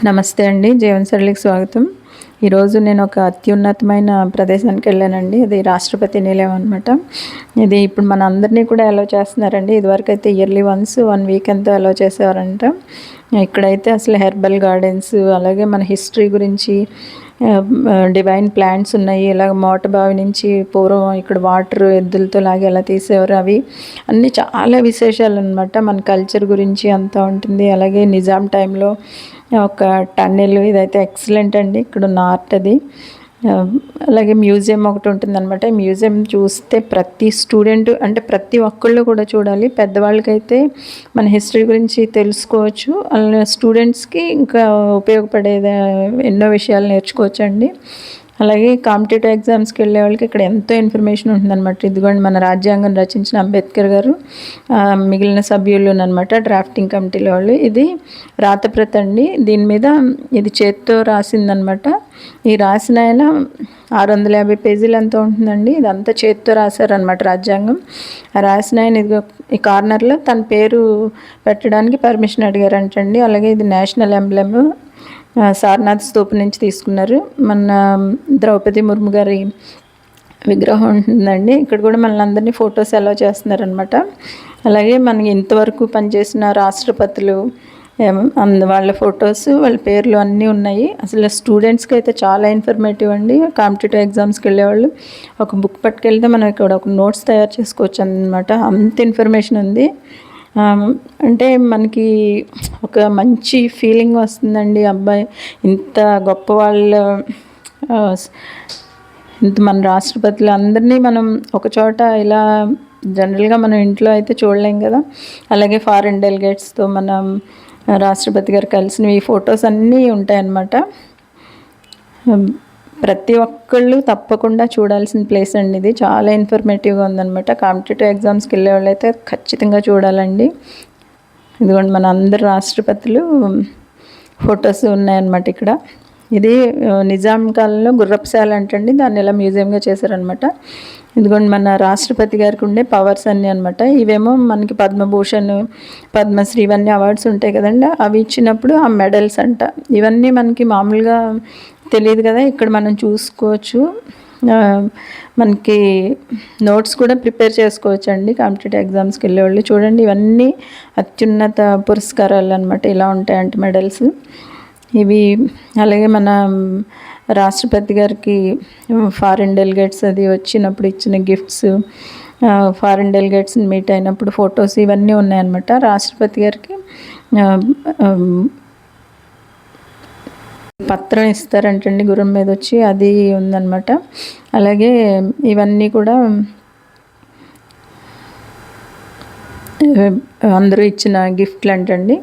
నమస్తే అండి. జీవనశైలికి స్వాగతం. ఈరోజు నేను ఒక అత్యున్నతమైన ప్రదేశానికి వెళ్ళానండి. ఇది రాష్ట్రపతి నిలయం అనమాట. ఇది ఇప్పుడు మన అందరినీ కూడా అలౌ చేస్తున్నారండి. ఇదివరకైతే ఇయర్లీ వన్స్ 1 వీక్ ఎంతో అలౌ చేసేవారంట. ఇక్కడైతే అసలు హెర్బల్ గార్డెన్స్, అలాగే మన హిస్టరీ గురించి, డివైన్ ప్లాంట్స్ ఉన్నాయి. ఇలాగ మోట బావి నుంచి పూర్వం ఇక్కడ వాటర్ ఎద్దులతో లాగా ఎలా తీసేవారు, అవి అన్నీ చాలా విశేషాలు అనమాట. మన కల్చర్ గురించి అంతా ఉంటుంది. అలాగే నిజాం టైంలో ఒక టన్నెల్, ఇదైతే ఎక్సలెంట్ అండి. ఇక్కడ ఉన్న ఆర్ట్ అది. అలాగే మ్యూజియం ఒకటి ఉంటుందన్నమాట. మ్యూజియం చూస్తే ప్రతి స్టూడెంట్, అంటే ప్రతి ఒక్కళ్ళు కూడా చూడాలి. పెద్దవాళ్ళకైతే మన హిస్టరీ గురించి తెలుసుకోవచ్చు, అలా స్టూడెంట్స్కి ఇంకా ఉపయోగపడేది ఎన్నో విషయాలు నేర్చుకోవచ్చండి. అలాగే కాంపిటేటివ్ ఎగ్జామ్స్కి వెళ్ళే వాళ్ళకి ఇక్కడ ఎంతో ఇన్ఫర్మేషన్ ఉంటుందన్నమాట. ఇదిగోండి మన రాజ్యాంగం రచించిన అంబేద్కర్ గారు, మిగిలిన సభ్యులు అనమాట డ్రాఫ్టింగ్ కమిటీలో వాళ్ళు. ఇది రాతప్రతి అండి. దీని మీద ఇది చేత్తో రాసిందనమాట. ఈ రాసిన ఆయన 650 పేజీలు ఎంతో ఉంటుందండి. ఇదంతా చేత్తో రాశారనమాట రాజ్యాంగం. రాసిన ఆయన ఇది ఈ కార్నర్లో తన పేరు పెట్టడానికి పర్మిషన్ అడిగారంటండి. అలాగే ఇది నేషనల్ ఎంబ్లెమ్, సారనాథ్ స్తూప్ నుంచి తీసుకున్నారు. మన ద్రౌపది ముర్ము గారి విగ్రహం ఉంటుందండి. ఇక్కడ కూడా మనల్ని అందరినీ ఫొటోస్ అలౌ చేస్తున్నారనమాట. అలాగే మనకి ఇంతవరకు పనిచేసిన రాష్ట్రపతులు వాళ్ళ ఫొటోస్, వాళ్ళ పేర్లు అన్నీ ఉన్నాయి. అసలు స్టూడెంట్స్కి అయితే చాలా ఇన్ఫర్మేటివ్ అండి. కాంపిటేటివ్ ఎగ్జామ్స్కి వెళ్ళేవాళ్ళు ఒక బుక్ పట్టుకెళ్తే మనం ఇక్కడ ఒక నోట్స్ తయారు చేసుకోవచ్చు అన్నమాట. అంత ఇన్ఫర్మేషన్ ఉంది. అంటే మనకి ఒక మంచి ఫీలింగ్ వస్తుందండి. అబ్బాయి ఇంత గొప్ప వాళ్ళు, ఇంత మన రాష్ట్రపతులు అందరినీ మనం ఒక చోట ఇలా జనరల్గా మనం ఇంట్లో అయితే చూడలేం కదా. అలాగే ఫారిన్ డెలిగేట్స్తో మనం రాష్ట్రపతి గారు కలిసినవి ఈ ఫొటోస్ అన్నీ ఉంటాయన్నమాట. ప్రతి ఒక్కళ్ళు తప్పకుండా చూడాల్సిన ప్లేస్ అండి. ఇది చాలా ఇన్ఫర్మేటివ్గా ఉందన్నమాట. కాంపిటేటివ్ ఎగ్జామ్స్కి వెళ్ళే వాళ్ళు అయితే ఖచ్చితంగా చూడాలండి. ఇదిగోండి మన అందరు రాష్ట్రపతులు ఫొటోస్ ఉన్నాయన్నమాట ఇక్కడ. ఇది నిజాం కాలంలో గుర్రపుశాల అంటండి. దాన్ని ఇలా మ్యూజియంగా చేశారనమాట. ఇదిగోండి మన రాష్ట్రపతి గారికి ఉండే పవర్స్ అన్నీ అనమాట. ఇవేమో మనకి పద్మభూషణ్, పద్మశ్రీ ఇవన్నీ అవార్డ్స్ ఉంటాయి కదండి. అవి ఇచ్చినప్పుడు ఆ మెడల్స్ అంట. ఇవన్నీ మనకి మామూలుగా తెలియదు కదా, ఇక్కడ మనం చూసుకోవచ్చు. మనకి నోట్స్ కూడా ప్రిపేర్ చేసుకోవచ్చు అండి కాంపిటేటివ్ ఎగ్జామ్స్కి వెళ్ళేవాళ్ళు. చూడండి ఇవన్నీ అత్యున్నత పురస్కారాలు అనమాట. ఇలా ఉంటాయంట మెడల్స్ ఇవి. అలాగే మన రాష్ట్రపతి గారికి ఫారిన్ డెలిగేట్స్ అది వచ్చినప్పుడు ఇచ్చిన గిఫ్ట్స్, ఫారిన్ డెలిగేట్స్ని మీట్ అయినప్పుడు ఫొటోస్ ఇవన్నీ ఉన్నాయన్నమాట. రాష్ట్రపతి గారికి పత్రం ఇస్తారంటండి గుర్రం మీద వచ్చి, అది ఉందన్నమాట. అలాగే ఇవన్నీ కూడా అందరూ ఇచ్చిన గిఫ్ట్లు అంటండి.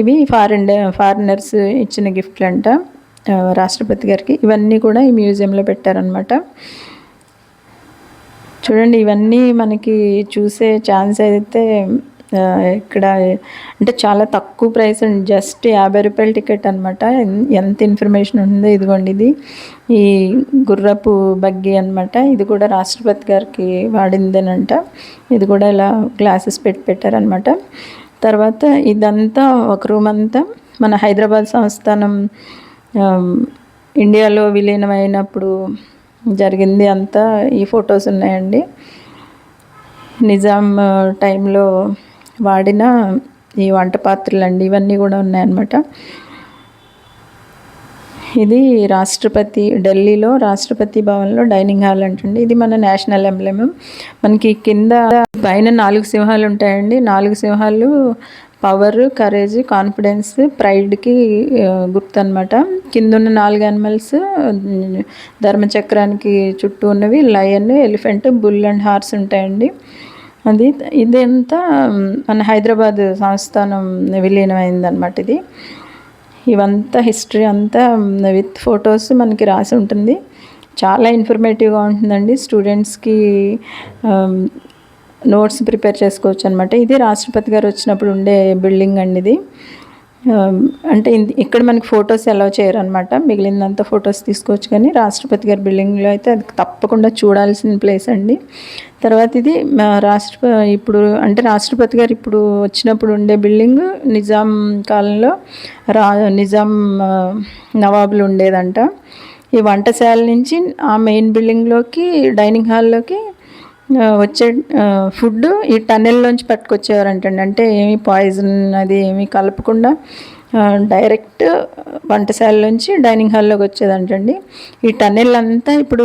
ఇవి ఫారినర్స్ ఇచ్చిన గిఫ్ట్లు అంట రాష్ట్రపతి గారికి. ఇవన్నీ కూడా ఈ మ్యూజియంలో పెట్టారనమాట. చూడండి ఇవన్నీ మనకి చూసే ఛాన్స్ అయితే ఇక్కడ అంటే చాలా తక్కువ ప్రైస్ అండి. జస్ట్ 50 రూపాయల టికెట్ అనమాట. ఎంత ఇన్ఫర్మేషన్ ఉందో. ఇదిగోండి ఇది ఈ గుర్రపు బగ్గి అనమాట. ఇది కూడా రాష్ట్రపతి గారికి వాడిందేనంట. ఇది కూడా ఇలా గ్లాసెస్ పెట్టారనమాట. తర్వాత ఇదంతా ఒక రూమ్ అంతా మన హైదరాబాద్ సంస్థానం ఇండియాలో విలీనమైనప్పుడు జరిగింది అంతా ఈ ఫొటోస్ ఉన్నాయండి. నిజాం టైంలో వాడిన ఈ వంట పాత్రలు అండి, ఇవన్నీ కూడా ఉన్నాయన్నమాట. ఇది రాష్ట్రపతి, ఢిల్లీలో రాష్ట్రపతి భవన్లో డైనింగ్ హాల్ అంటండి. ఇది మన నేషనల్ ఎంబ్లెమ్. మనకి కింద పైన 4 సింహాలు ఉంటాయండి. 4 సింహాలు పవర్, కరేజ్, కాన్ఫిడెన్స్, ప్రైడ్కి గుర్తు అనమాట. కింద ఉన్న 4 యానిమల్స్ ధర్మచక్రానికి చుట్టూ ఉన్నవి lion, elephant, bull and horse ఉంటాయండి. ఇదంతా మన హైదరాబాద్ సంస్థానం విలీనమైందనమాట. ఇది ఇవంతా హిస్టరీ అంతా విత్ ఫొటోస్ మనకి రాసి ఉంటుంది. చాలా ఇన్ఫర్మేటివ్గా ఉంటుందండి. స్టూడెంట్స్కి నోట్స్ ప్రిపేర్ చేసుకోవచ్చు అనమాట. ఇది రాష్ట్రపతి గారు వచ్చినప్పుడు ఉండే బిల్డింగ్ అండి ఇది. అంటే ఇక్కడ మనకి ఫొటోస్ అలౌ చేయరు అనమాట. మిగిలిందంతా ఫొటోస్ తీసుకోవచ్చు. కానీ రాష్ట్రపతి గారి బిల్డింగ్లో అయితే అది తప్పకుండా చూడాల్సిన ప్లేస్ అండి. తర్వాత ఇది ఇప్పుడు అంటే రాష్ట్రపతి గారు ఇప్పుడు వచ్చినప్పుడు ఉండే బిల్డింగ్ నిజాం కాలంలో రా నిజాం నవాబులు ఉండేదంట. ఈ వంటశాల నుంచి ఆ మెయిన్ బిల్డింగ్లోకి డైనింగ్ హాల్లోకి వచ్చే ఫుడ్ ఈ టన్నెల్లోంచి పట్టుకొచ్చేవారంటండి. అంటే ఏమి పాయిజన్ అది ఏమీ కలపకుండా డైరెక్ట్ వంటశాలలోంచి డైనింగ్ హాల్లోకి వచ్చేదంటండి. ఈ టన్నెల్ అంతా ఇప్పుడు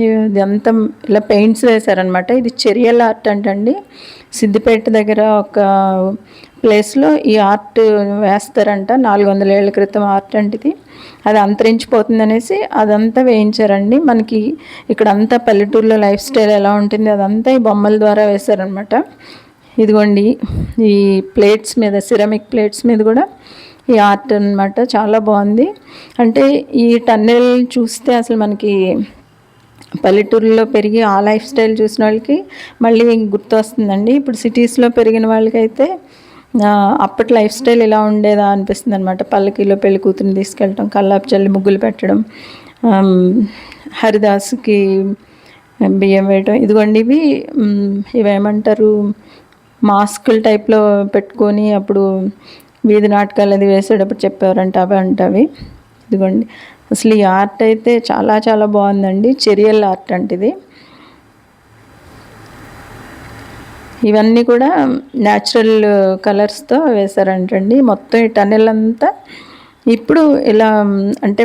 ఇదంతా ఇలా పెయింట్స్ వేశారనమాట. ఇది చెరియల్ ఆర్ట్ అంటండి. సిద్దిపేట దగ్గర ఒక ప్లేస్లో ఈ ఆర్ట్ వేస్తారంట. 400 ఏళ్ల క్రితం ఆర్ట్ అంటే ఇది. అది అంతరించిపోతుంది అనేసి అదంతా వేయించారండి. మనకి ఇక్కడంతా పల్లెటూరులో లైఫ్ స్టైల్ ఎలా ఉంటుంది అదంతా ఈ బొమ్మల ద్వారా వేశారనమాట. ఇదిగోండి ఈ ప్లేట్స్ మీద, సిరమిక్ ప్లేట్స్ మీద కూడా ఈ ఆర్ట్ అనమాట. చాలా బాగుంది. అంటే ఈ టన్నెల్ చూస్తే అసలు మనకి పల్లెటూరులో పెరిగి ఆ లైఫ్ స్టైల్ చూసిన వాళ్ళకి మళ్ళీ గుర్తు వస్తుందండి. ఇప్పుడు సిటీస్లో పెరిగిన వాళ్ళకైతే అప్పటి లైఫ్ స్టైల్ ఇలా ఉండేదా అనిపిస్తుంది అనమాట. పల్లకీలో పెళ్లి కూతురిని తీసుకెళ్ళటం, కల్లాపు చల్లి ముగ్గులు పెట్టడం, హరిదాసుకి బియ్యం వేయటం. ఇదిగోండి ఇవేమంటారు, మాస్కుల టైప్లో పెట్టుకొని అప్పుడు వీధి నాటకాలు అది వేసేటప్పుడు చెప్పేవారంట. అవి ఇదిగోండి. అసలు ఈ ఆర్ట్ అయితే చాలా చాలా బాగుందండి. చెరియల్ ఆర్ట్ అంటే ఇది. ఇవన్నీ కూడా న్యాచురల్ కలర్స్తో వేశారంటండి. మొత్తం ఈ టన్నెల్ అంతా ఇప్పుడు ఇలా అంటే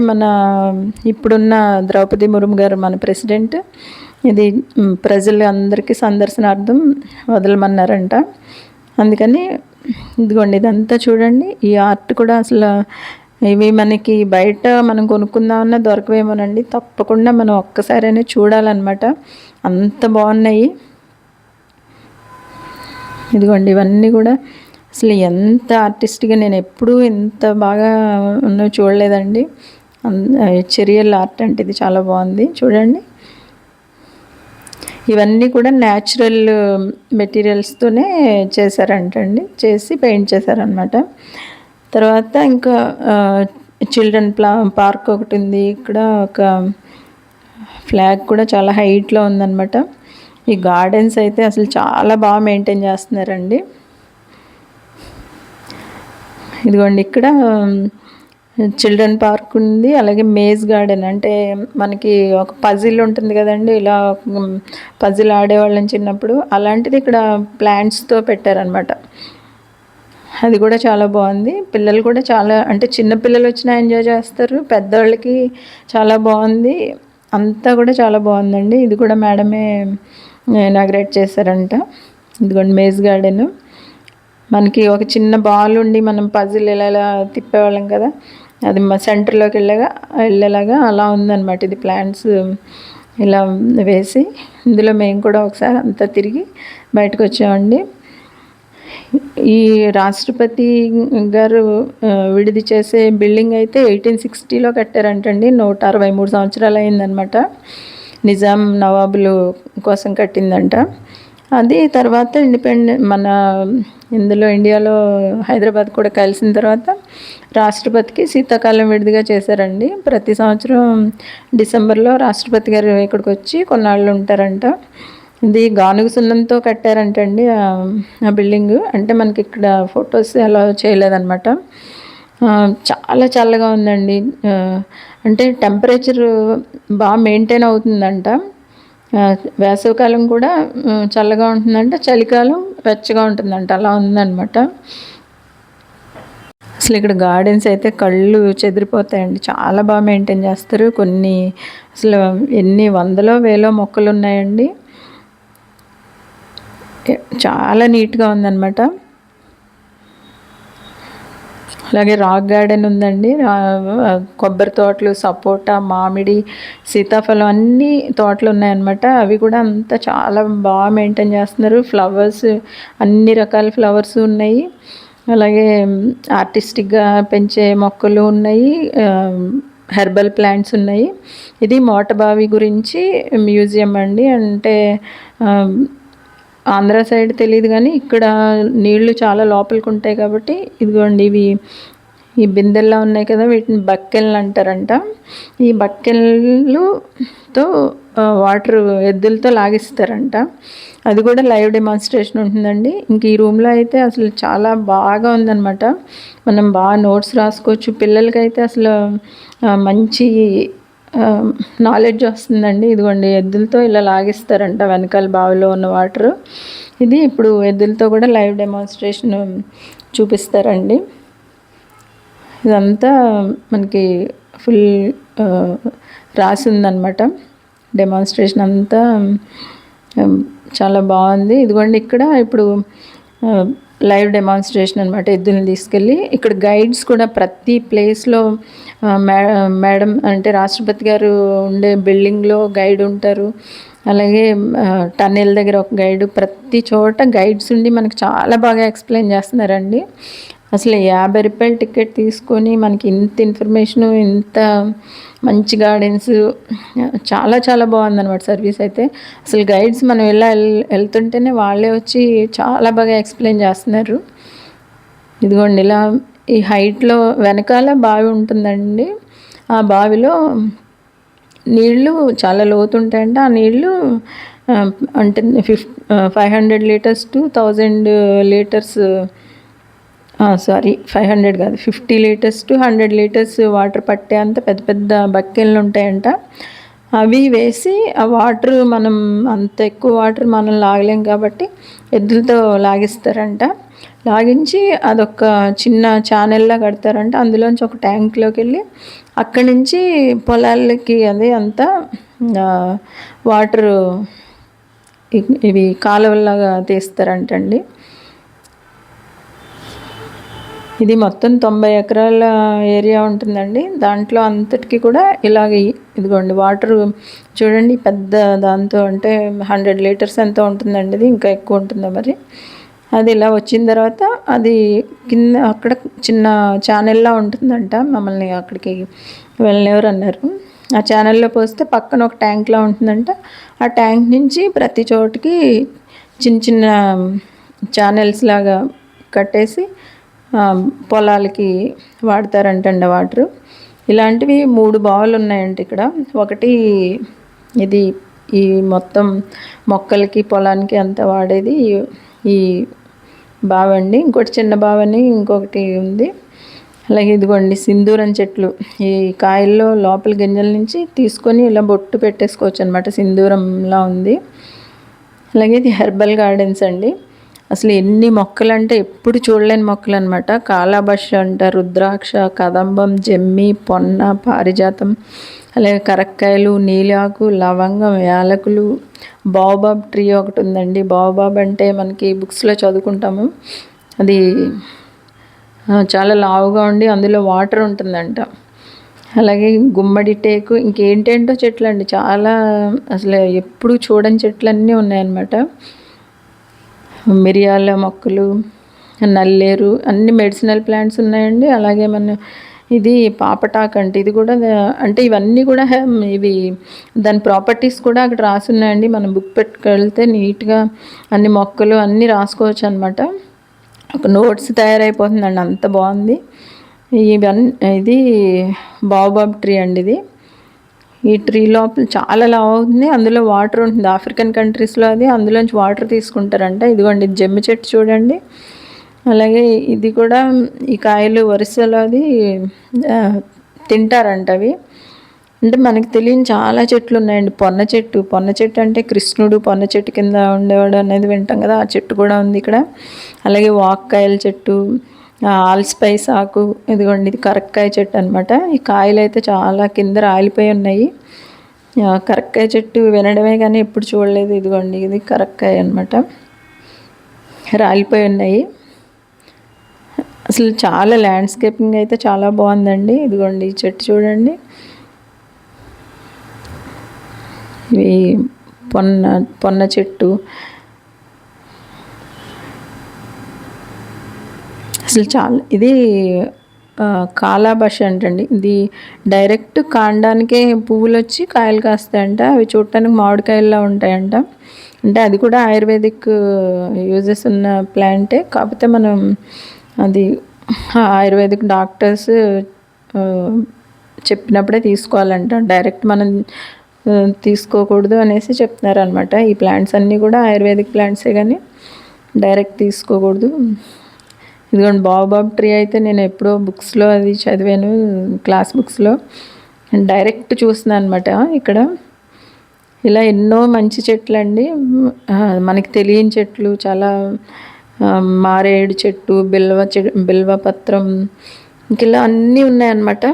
ఇప్పుడున్న ద్రౌపది ముర్ము గారు మన ప్రెసిడెంట్ ఇది ప్రజలు అందరికీ సందర్శనార్థం వదలమన్నారంట. అందుకని ఇదిగోండి ఇదంతా చూడండి. ఈ ఆర్ట్ కూడా అసలు ఇవి మనకి బయట మనం కొనుక్కుందామన్నా దొరకవేమోనండి. తప్పకుండా మనం ఒక్కసారైనా చూడాలన్నమాట. అంత బాగున్నాయి. ఇదిగోండి ఇవన్నీ కూడా అసలు ఎంత ఆర్టిస్ట్గా నేను ఎప్పుడూ ఎంత బాగా ఉన్నో చూడలేదండి. చెరియల్ ఆర్ట్ అంటే ఇది చాలా బాగుంది చూడండి. ఇవన్నీ కూడా న్యాచురల్ మెటీరియల్స్తోనే చేశారంటండి. చేసి పెయింట్ చేశారనమాట. తర్వాత ఇంకా చిల్డ్రన్ పార్క్ ఒకటి ఉంది. ఇక్కడ ఒక ఫ్లాగ్ కూడా చాలా హైట్లో ఉందన్నమాట. ఈ గార్డెన్స్ అయితే అసలు చాలా బాగా మెయింటైన్ చేస్తున్నారండి. ఇదిగోండి ఇక్కడ చిల్డ్రన్ పార్క్ ఉంది. అలాగే మేజ్ గార్డెన్ అంటే మనకి ఒక పజిల్ ఉంటుంది కదండి, ఇలా పజిల్ ఆడేవాళ్ళని చిన్నప్పుడు, అలాంటిది ఇక్కడ ప్లాంట్స్తో పెట్టారనమాట. అది కూడా చాలా బాగుంది. పిల్లలు కూడా చాలా అంటే చిన్నపిల్లలు వచ్చినా ఎంజాయ్ చేస్తారు, పెద్దవాళ్ళకి చాలా బాగుంది. అంతా కూడా చాలా బాగుందండి. ఇది కూడా మేడమే ఇనాగ్రేట్ చేశారంట. ఇదిగోండి మేజ్ గార్డెన్. మనకి ఒక చిన్న బాల్ ఉండి మనం పజిల్ ఇలా తిప్పేవాళ్ళం కదా, అది మా సెంటర్లోకి వెళ్ళేలాగా అలా ఉందన్నమాట. ఇది ప్లాంట్స్ ఇలా వేసి ఇందులో మేము కూడా ఒకసారి అంతా తిరిగి బయటకు వచ్చామండి. ఈ రాష్ట్రపతి గారు విడిది చేసే బిల్డింగ్ అయితే 1860లో కట్టారంటండి. 163 సంవత్సరాలు అయిందనమాట. నిజాం నవాబులు కోసం కట్టిందంట. అది తర్వాత ఇందులో ఇండియాలో హైదరాబాద్ కూడా కలిసిన తర్వాత రాష్ట్రపతికి శీతాకాలం విడిదిగా చేశారండి. ప్రతి సంవత్సరం డిసెంబర్లో రాష్ట్రపతి గారు ఇక్కడికి వచ్చి కొన్నాళ్ళు ఉంటారంట. ఇది గానుగ సున్నంతో కట్టారంటండి ఆ బిల్డింగ్. అంటే మనకి ఇక్కడ ఫొటోస్ అలా చేయలేదన్నమాట. చాలా చల్లగా ఉందండి. అంటే టెంపరేచర్ బాగా మెయింటైన్ అవుతుందంట. వేసవికాలం కూడా చల్లగా ఉంటుందంట, చలికాలం వెచ్చగా ఉంటుందంట. అలా ఉందన్నమాట. అసలు ఇక్కడ గార్డెన్స్ అయితే కళ్ళు చెదిరిపోతాయండి. చాలా బాగా మెయింటైన్ చేస్తారు. కొన్ని అసలు ఎన్ని వందలో వేలో మొక్కలు ఉన్నాయండి. చాలా నీట్గా ఉందన్నమాట. అలాగే రాక్ గార్డెన్ ఉందండి. కొబ్బరి తోటలు, సపోటా, మామిడి, సీతాఫలం అన్ని తోటలు ఉన్నాయన్నమాట. అవి కూడా అంతా చాలా బాగా మెయింటైన్ చేస్తున్నారు. ఫ్లవర్స్ అన్ని రకాల ఫ్లవర్స్ ఉన్నాయి. అలాగే ఆర్టిస్టిక్గా పెంచే మొక్కలు ఉన్నాయి, హెర్బల్ ప్లాంట్స్ ఉన్నాయి. ఇది మోటబావి గురించి మ్యూజియం అండి. అంటే ఆంధ్ర సైడ్ తెలియదు కానీ ఇక్కడ నీళ్లు చాలా లోపలికి ఉంటాయి కాబట్టి ఇదిగోండి ఈ బిందెల్లా ఉన్నాయి కదా, వీటిని బక్కెళ్ళు అంటారంట. ఈ బక్కెళ్ళుతో వాటర్ ఎద్దులతో లాగిస్తారంట. అది కూడా లైవ్ డెమాన్స్ట్రేషన్ ఉంటుందండి. ఇంక ఈ రూమ్లో అయితే అసలు చాలా బాగా ఉందన్నమాట. మనం బాగా నోట్స్ రాసుకోవచ్చు. పిల్లలకైతే అసలు మంచి నాలెడ్జ్ వస్తుందండి. ఇదిగోండి ఎద్దులతో ఇలా లాగిస్తారంట వెనకాల బావిలో ఉన్న వాటరు. ఇది ఇప్పుడు ఎద్దులతో కూడా లైవ్ డెమాన్స్ట్రేషన్ చూపిస్తారండి. ఇదంతా మనకి ఫుల్ రాసి ఉందన్నమాట. డెమాన్స్ట్రేషన్ అంతా చాలా బాగుంది. ఇదిగోండి ఇక్కడ ఇప్పుడు లైవ్ డెమాన్స్ట్రేషన్ అనమాట. ఎద్దుల్ని తీసుకెళ్ళి ఇక్కడ గైడ్స్ కూడా ప్రతి ప్లేస్లో మేడం అంటే రాష్ట్రపతి గారు ఉండే బిల్డింగ్లో గైడ్ ఉంటారు. అలాగే టన్నెల్ దగ్గర ఒక గైడు, ప్రతి చోట గైడ్స్ ఉండి మనకు చాలా బాగా ఎక్స్ప్లెయిన్ చేస్తున్నారండి. అసలు 50 రూపాయలు టికెట్ తీసుకొని మనకి ఇంత ఇన్ఫర్మేషను, ఇంత మంచి గార్డెన్స్, చాలా చాలా బాగుందన్నమాట సర్వీస్ అయితే. అసలు గైడ్స్ మనం వెళ్తుంటేనే వాళ్ళే వచ్చి చాలా బాగా ఎక్స్ప్లెయిన్ చేస్తున్నారు. ఇదిగోండి ఇలా ఈ హైట్లో వెనకాల బావి ఉంటుందండి. ఆ బావిలో నీళ్ళు చాలా లోతు ఉంటాయంట. ఆ నీళ్ళు అంటే 500 లీటర్స్ టు 1000 లీటర్స్, సారీ 500 కాదు, 50 లీటర్స్ టు 100 లీటర్స్ వాటర్ పట్టే అంత పెద్ద పెద్ద బక్కెళ్ళు ఉంటాయంట. అవి వేసి ఆ వాటర్ మనం అంత ఎక్కువ వాటర్ మనం లాగలేం కాబట్టి ఎద్దులతో లాగిస్తారంట. లాగించి అదొక చిన్న ఛానల్లా కడతారంట. అందులోంచి ఒక ట్యాంక్లోకి వెళ్ళి అక్కడి నుంచి పొలాలకి అదే అంతా వాటరు ఇవి కాలువలాగా తీస్తారంటండి. ఇది మొత్తం 90 ఎకరాల ఏరియా ఉంటుందండి. దాంట్లో అంతటికి కూడా ఇలాగే ఇదిగోండి వాటర్ చూడండి, పెద్ద దాంతో అంటే 100 లీటర్స్ ఎంతో ఉంటుందండి. ఇది ఇంకా ఎక్కువ ఉంటుందో మరి. అది ఇలా వచ్చిన తర్వాత అది కింద అక్కడ చిన్న ఛానల్లా ఉంటుందంట. మమ్మల్ని అక్కడికి వెళ్ళనివ్వరు అన్నారు. ఆ ఛానల్లో పోస్తే పక్కన ఒక ట్యాంక్లా ఉంటుందంట. ఆ ట్యాంక్ నుంచి ప్రతి చోటికి చిన్న చిన్న ఛానల్స్ లాగా కట్టేసి పొలాలకి వాడతారంటండి వాటరు. ఇలాంటివి 3 బావులు ఉన్నాయంట ఇక్కడ. ఒకటి ఇది ఈ మొత్తం మొక్కలకి పొలానికి అంతా వాడేది ఈ బావండి. ఇంకోటి చిన్న బావని ఇంకొకటి ఉంది. అలాగే ఇదిగోండి సింధూరం చెట్లు. ఈ కాయల్లో లోపల గింజల నుంచి తీసుకొని ఇలా బొట్టు పెట్టేసుకోవచ్చు అనమాట. సింధూరంలా ఉంది. అలాగే ఇది హెర్బల్ గార్డెన్స్ అండి. అసలు ఎన్ని మొక్కలు అంటే ఎప్పుడు చూడలేని మొక్కలు అనమాట. కాలాబష్ అంట, రుద్రాక్ష, కదంబం, జమ్మి, పొన్న, పారిజాతం, అలాగే కరక్కాయలు, నీలాకు, లవంగం, యాలకులు, బాబాబ్ ట్రీ ఒకటి ఉందండి. బాబాబ్ అంటే మనకి బుక్స్లో చదువుకుంటాము. అది చాలా లావుగా ఉండి అందులో వాటర్ ఉంటుందంట. అలాగే గుమ్మడి టేకు, ఇంకేంటేంటో చెట్లు అండి. చాలా అసలు ఎప్పుడు చూడని చెట్లన్నీ ఉన్నాయన్నమాట. మిరియాల మొక్కలు, నల్లేరు, అన్ని మెడిసినల్ ప్లాంట్స్ ఉన్నాయండి. అలాగే మన ఇది పాపటాక్ అంటే ఇది కూడా అంటే ఇవన్నీ కూడా ఇవి దాని ప్రాపర్టీస్ కూడా అక్కడ రాసి ఉన్నాయండి. మనం బుక్ పెట్టుకెళ్తే నీట్గా అన్ని మొక్కలు అన్నీ రాసుకోవచ్చు అనమాట. ఒక నోట్స్ తయారైపోతుందండి, అంత బాగుంది. ఇది బాబాబ్ ట్రీ అండి. ఇది ఈ ట్రీ లోపల చాలా లావు అవుతుంది. అందులో వాటర్ ఉంటుంది. ఆఫ్రికన్ కంట్రీస్లో అది అందులోంచి వాటర్ తీసుకుంటారంట. ఇదిగోండి జమ్మి చెట్టు చూడండి. అలాగే ఇది కూడా ఈ కాయలు వరుసలో అది తింటారంట. అవి అంటే మనకి తెలియని చాలా చెట్లు ఉన్నాయండి. పొన్న చెట్టు అంటే కృష్ణుడు పొన్న చెట్టు కింద ఉండేవాడు అనేది వింటాం కదా, ఆ చెట్టు కూడా ఉంది ఇక్కడ. అలాగే వాక్కాయల చెట్టు, ఆల్స్పైస్ ఆకు, ఇదిగోండి ఇది కరక్కాయ చెట్టు అనమాట. ఈ కాయలు అయితే చాలా కింద రాలిపోయి ఉన్నాయి. కరక్కాయ చెట్టు వినడమే కానీ ఎప్పుడు చూడలేదు. ఇదిగోండి ఇది కరక్కాయ అనమాట, రాలిపోయి ఉన్నాయి. అసలు చాలా ల్యాండ్స్కేపింగ్ అయితే చాలా బాగుందండి. ఇదిగోండి ఈ చెట్టు చూడండి. ఇవి పొన్న చెట్టు. అసలు చాలా ఇది కాలాబష్ అంటండి. ఇది డైరెక్ట్ కాండానికే పువ్వులు వచ్చి కాయలు కాస్తాయంట. అవి చూడటానికి మామిడికాయల్లా ఉంటాయంట. అంటే అది కూడా ఆయుర్వేదిక్ యూజెస్ ఉన్న ప్లాంటే. కాకపోతే మనం అది ఆయుర్వేదిక్ డాక్టర్స్ చెప్పినప్పుడే తీసుకోవాలంట. డైరెక్ట్ మనం తీసుకోకూడదు అనేసి చెప్తున్నారనమాట. ఈ ప్లాంట్స్ అన్నీ కూడా ఆయుర్వేదిక్ ప్లాంట్సే కానీ డైరెక్ట్ తీసుకోకూడదు. ఇదిగోండి బాబ్ ట్రీ అయితే నేను ఎప్పుడో బుక్స్లో అది చదివాను, క్లాస్ బుక్స్లో. డైరెక్ట్ చూస్తున్నాను అనమాట. ఇక్కడ ఇలా ఎన్నో మంచి చెట్లు అండి, మనకి తెలియని చెట్లు చాలా, మారేడు చెట్టు, బిల్వపత్రం, ఇంక ఇలా అన్నీ ఉన్నాయన్నమాట.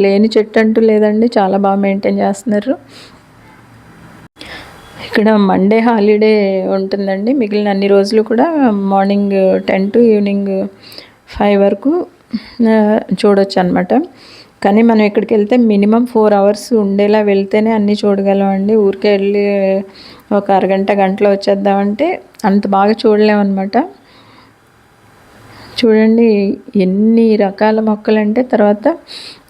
లేని చెట్టు అంటూ లేదండి, చాలా బాగా మెయింటైన్ చేస్తున్నారు. ఇక్కడ మండే హాలిడే ఉంటుందండి, మిగిలిన అన్ని రోజులు కూడా మార్నింగ్ 10 to ఈవినింగ్ 5 వరకు చూడొచ్చు అనమాట. కానీ మనం ఇక్కడికి వెళ్తే మినిమం 4 hours ఉండేలా వెళ్తేనే అన్నీ చూడగలం అండి. ఊరికే వెళ్ళి ఒక గంటలో వచ్చేద్దామంటే అంత బాగా చూడలేమన్నమాట. చూడండి ఎన్ని రకాల మొక్కలంటే. తర్వాత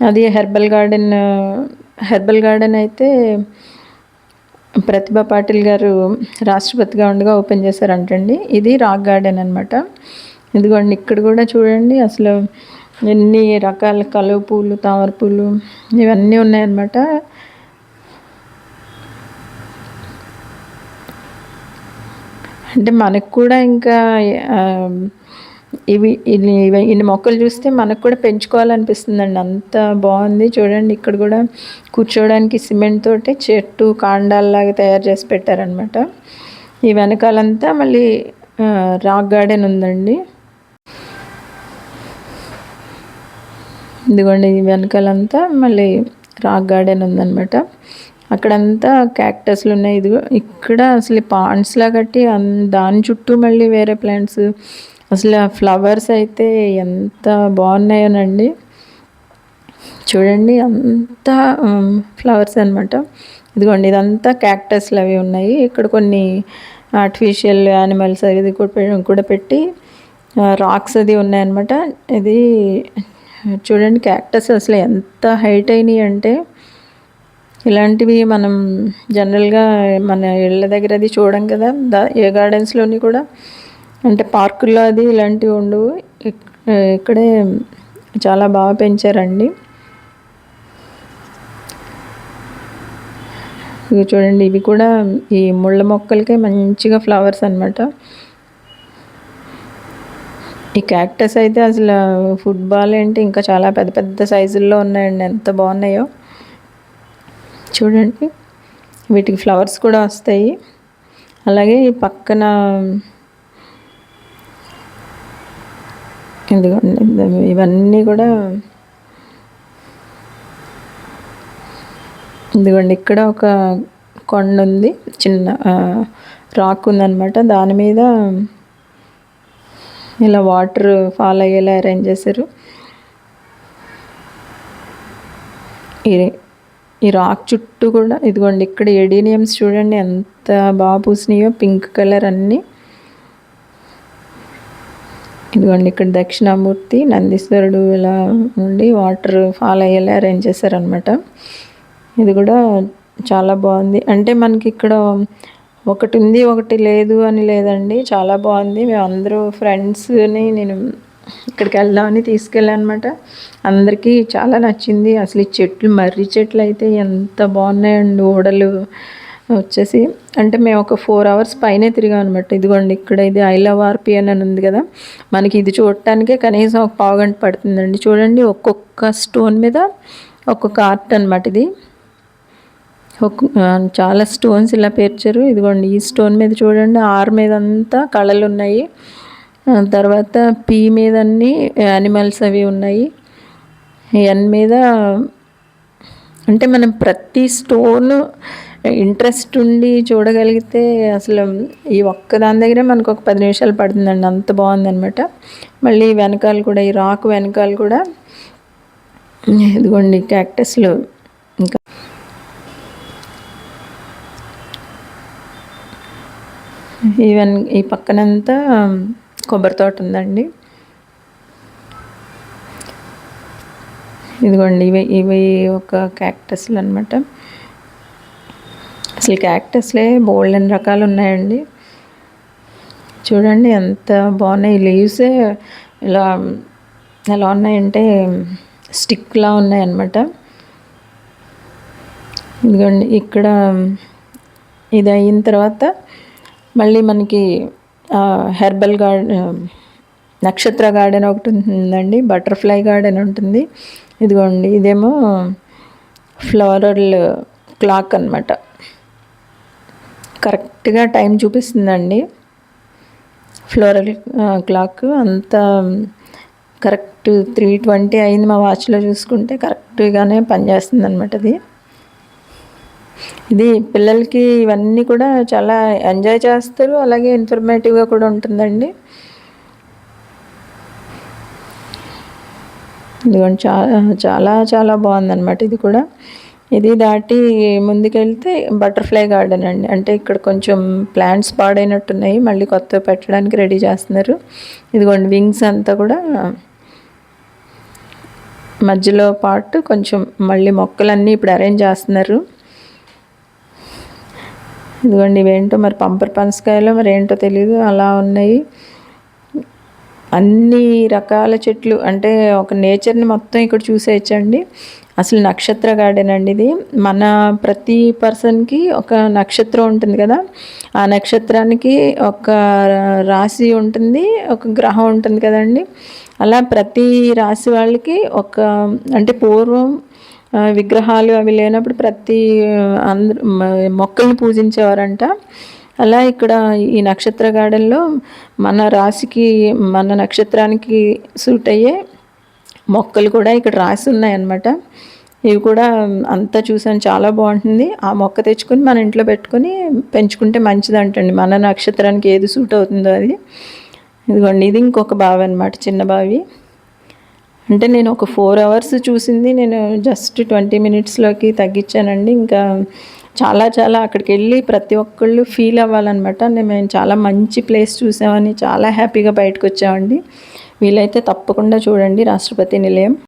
అది హెర్బల్ గార్డెన్ అయితే ప్రతిభా పాటిల్ గారు రాష్ట్రపతిగా ఉండగా ఓపెన్ చేశారంటండి. ఇది రాక్ గార్డెన్ అనమాట. ఇదిగోండి ఇక్కడ కూడా చూడండి అసలు ఎన్ని రకాల కలువ పూలు, తామర పూలు ఇవన్నీ ఉన్నాయన్నమాట. అంటే మనకు కూడా ఇంకా ఇన్ని మొక్కలు చూస్తే మనకు కూడా పెంచుకోవాలనిపిస్తుందండి, అంత బాగుంది. చూడండి ఇక్కడ కూడా కూర్చోవడానికి సిమెంట్ తోటి చెట్టు కాండాల్లాగా తయారు చేసి పెట్టారనమాట. ఈ వెనకాలంతా మళ్ళీ రాక్ గార్డెన్ ఉందండి. ఇదిగోండి ఈ వెనకాలంతా మళ్ళీ రాక్ గార్డెన్ ఉందన్నమాట. అక్కడంతా క్యాక్టస్లు ఉన్నాయి. ఇదిగో ఇక్కడ అసలు పాండ్స్లా కట్టి దాని చుట్టూ మళ్ళీ వేరే ప్లాంట్స్, అసలు ఆ ఫ్లవర్స్ అయితే ఎంత బాగున్నాయోనండి. చూడండి అంతా ఫ్లవర్స్ అనమాట. ఇదిగోండి ఇదంతా క్యాక్టస్లు అవి ఉన్నాయి. ఇక్కడ కొన్ని ఆర్టిఫిషియల్ యానిమల్స్ అది కూడా పెట్టి రాక్స్ అది ఉన్నాయన్నమాట. ఇది చూడండి క్యాక్టస్ అసలు ఎంత హైట్ అయినాయి అంటే, ఇలాంటివి మనం జనరల్గా మన ఇళ్ళ దగ్గర అది చూడం కదా, ఏ గార్డెన్స్లోని కూడా, అంటే పార్కుల్లో అది ఇలాంటివి ఉండవు. ఇక్కడే చాలా బాగా పెంచారండి. ఇవి చూడండి ఇవి కూడా ఈ ముళ్ళ మొక్కలకే మంచిగా ఫ్లవర్స్ అనమాట. ఈ క్యాక్టస్ అయితే అసలు ఫుట్బాల్ ఏంటి ఇంకా చాలా పెద్ద పెద్ద సైజుల్లో ఉన్నాయండి, ఎంత బాగున్నాయో చూడండి. వీటికి ఫ్లవర్స్ కూడా వస్తాయి. అలాగే ఈ పక్కన ఇదిగోండి ఇవన్నీ కూడా, ఇదిగోండి ఇక్కడ ఒక కొండ ఉంది, చిన్న రాక్ ఉందన్నమాట. దాని మీద ఇలా వాటర్ ఫాల్ అయ్యేలా అరేంజ్ చేశారు. ఈ రాక్ చుట్టూ కూడా ఇదిగోండి ఇక్కడ ఎడీనియమ్స్ చూడండి ఎంత బాగా పూసినాయో, పింక్ కలర్ అన్నీ. ఇదిగోండి ఇక్కడ దక్షిణామూర్తి, నందీశ్వరుడు ఇలా ఉండి వాటర్ ఫాల్ అయ్యేలా అరేంజ్ చేశారనమాట. ఇది కూడా చాలా బాగుంది. అంటే మనకి ఇక్కడ ఒకటి ఉంది ఒకటి లేదు అని లేదండి, చాలా బాగుంది. మేము అందరూ ఫ్రెండ్స్ని నేను ఇక్కడికి వెళ్దామని తీసుకెళ్ళాను అనమాట. అందరికీ చాలా నచ్చింది. అసలు ఈ చెట్లు, మర్రి చెట్లు అయితే ఎంత బాగున్నాయండి. ఓడలు వచ్చేసి, అంటే మేము ఒక 4 hours పైనే తిరిగాం అనమాట. ఇదిగోండి ఇక్కడ ఇది ఐ లవ్ RPN అని ఉంది కదా, మనకి ఇది చూడటానికే కనీసం ఒక 1/2 గంట పడుతుందండి. చూడండి ఒక్కొక్క స్టోన్ మీద ఒక్కొక్క ఆర్ట్ అనమాట. ఇది చాలా స్టోన్స్ ఇలా పేర్చారు. ఇదిగోండి ఈ స్టోన్ మీద చూడండి, R మీద అంతా కళలు ఉన్నాయి. తర్వాత P మీద అన్ని యానిమల్స్ అవి ఉన్నాయి. N మీద అంటే మనం ప్రతి స్టోన్ ఇంట్రెస్ట్ ఉండి చూడగలిగితే అసలు ఈ ఒక్క దాని దగ్గరే మనకు ఒక 10 నిమిషాలు పడుతుందండి, అంత బాగుందనమాట. మళ్ళీ వెనకాల కూడా ఈ రాక్ వెనకాల కూడా ఇదిగోండి క్యాక్టస్లు. ఇంకా ఈవెన్ ఈ పక్కనంతా కొబ్బరి తోట ఉందండి. ఇదిగోండి ఇవి ఒక క్యాక్టస్లు అనమాట. అసలు క్యాక్టస్లే బోల్డెన్ రకాలు ఉన్నాయండి. చూడండి ఎంత బాగున్నాయి. లీవ్సే ఇలా ఎలా ఉన్నాయంటే స్టిక్లా ఉన్నాయన్నమాట. ఇదిగోండి ఇక్కడ ఇది అయిన తర్వాత మళ్ళీ మనకి హెర్బల్ గార్డెన్, నక్షత్ర గార్డెన్ ఒకటి ఉంటుందండి, బటర్ఫ్లై గార్డెన్ ఉంటుంది. ఇదిగోండి ఇదేమో ఫ్లోరల్ క్లాక్ అనమాట. కరెక్ట్గా టైం చూపిస్తుందండి ఫ్లోరల్ క్లాక్. అంతా కరెక్ట్ 3:20 అయింది మా వాచ్లో చూసుకుంటే. కరెక్ట్గానే పనిచేస్తుంది అనమాట ఇది పిల్లలకి ఇవన్నీ కూడా చాలా ఎంజాయ్ చేస్తారు, అలాగే ఇన్ఫర్మేటివ్గా కూడా ఉంటుందండి. ఇదిగోండి చాలా చాలా బాగుందన్నమాట ఇది కూడా. ఇది దాటి ముందుకెళ్తే బటర్ఫ్లై గార్డెన్ అండి. అంటే ఇక్కడ కొంచెం ప్లాంట్స్ పాడైనట్టున్నాయి, మళ్ళీ కొత్తవి పెట్టడానికి రెడీ చేస్తున్నారు. ఇదిగోండి వింగ్స్ అంతా కూడా మధ్యలో పార్ట్ కొంచెం మళ్ళీ మొక్కలన్నీ ఇప్పుడు అరేంజ్ చేస్తున్నారు. ఇదిగోండి ఇవేంటో మరి పంపర్ పనసకాయలు మరి ఏంటో తెలియదు, అలా ఉన్నాయి. అన్ని రకాల చెట్లు, అంటే ఒక నేచర్ని మొత్తం ఇక్కడ చూసేయచ్చండి. అసలు నక్షత్ర గార్డెన్ అండి ఇది. మన ప్రతి పర్సన్కి ఒక నక్షత్రం ఉంటుంది కదా, ఆ నక్షత్రానికి ఒక రాశి ఉంటుంది, ఒక గ్రహం ఉంటుంది కదండి. అలా ప్రతి రాశి వాళ్ళకి ఒక, అంటే పూర్వం విగ్రహాలు అవి లేనప్పుడు ప్రతి అందరూ మొక్కల్ని పూజించేవారంట. అలా ఇక్కడ ఈ నక్షత్ర గార్డెన్లో మన రాశికి, మన నక్షత్రానికి సూట్ అయ్యే మొక్కలు కూడా ఇక్కడ రాసి ఉన్నాయన్నమాట. ఇవి కూడా అంతా చూసాను, చాలా బాగుంటుంది. ఆ మొక్క తెచ్చుకొని మన ఇంట్లో పెట్టుకొని పెంచుకుంటే మంచిదంటండి, మన నక్షత్రానికి ఏది సూట్ అవుతుందో అది. ఇదిగోండి ఇది ఇంకొక బావి అనమాట, చిన్న బావి. అంటే నేను ఒక 4 hours చూసింది, నేను జస్ట్ 20 minutesలోకి తగ్గించానండి. ఇంకా చాలా చాలా అక్కడికి వెళ్ళి ప్రతి ఒక్కళ్ళు ఫీల్ అవ్వాలన్నమాట. మేము చాలా మంచి ప్లేస్ చూసామని చాలా హ్యాపీగా బయటకు వచ్చామండి. వీలైతే తప్పకుండా చూడండి రాష్ట్రపతి నిలయం.